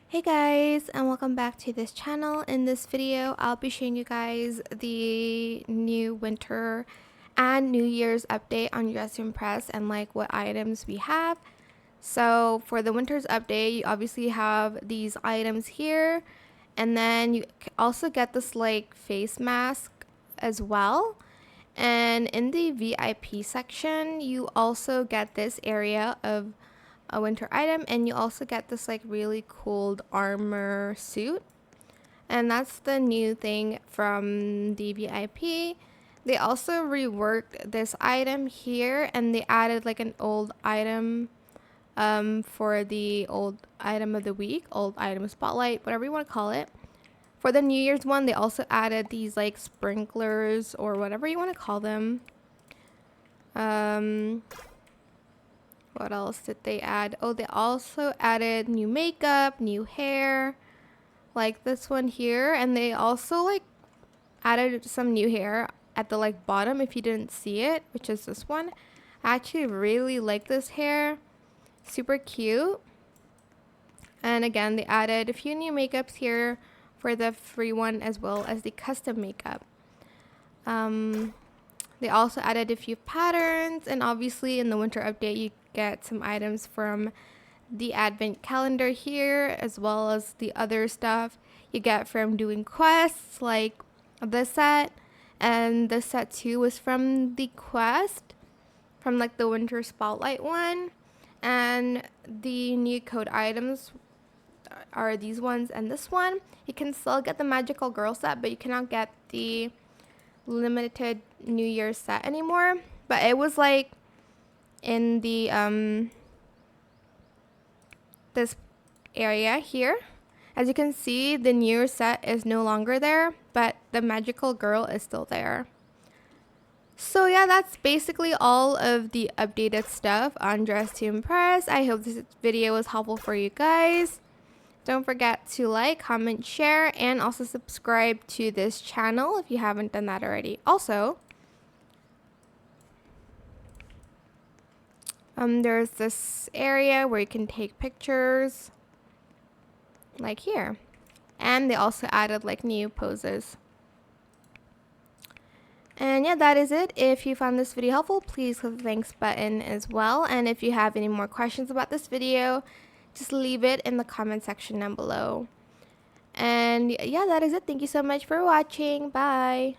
Hey guys, and welcome back to this channel. In this video, I'll be showing you guys the new winter and New Year's update on Dress to Impress and like what items we have. So for the winter's update, you obviously have these items here, and then you also get this like face mask as well. And in the VIP section, you also get this area of a winter item, and you also get this like really cool armor suit, and that's the new thing from the VIP. They also reworked this item here, and they added like an old item for the old item of the week, old item spotlight, whatever you want to call it. For the New Year's one, they also added these like sprinklers or whatever you want to call them. What else did they add? Oh, they also added new makeup, new hair, like this one here. And they also like added some new hair at the like bottom if you didn't see it, which is this one. I actually really like this hair. Super cute. And again, they added a few new makeups here for the free one as well as the custom makeup. They also added a few patterns, and obviously in the winter update you get some items from the advent calendar here, as well as the other stuff you get from doing quests like this set. And this set too was from the quest, from like the winter spotlight one. And the new code items are these ones and this one. You can still get the magical girl set, but you cannot get the limited New Year's set anymore. But it was like in the this area here. As you can see, the New Year's set is no longer there, but the magical girl is still there. So yeah, that's basically all of the updated stuff on Dress to Impress. I hope this video was helpful for you guys. Don't forget to like, comment, share, and also subscribe to this channel if you haven't done that already. Also, there's this area where you can take pictures, like here. And they also added like new poses. And yeah, that is it. If you found this video helpful, please click the thanks button as well. And if you have any more questions about this video, just leave it in the comment section down below. And yeah, that is it. Thank you so much for watching. Bye.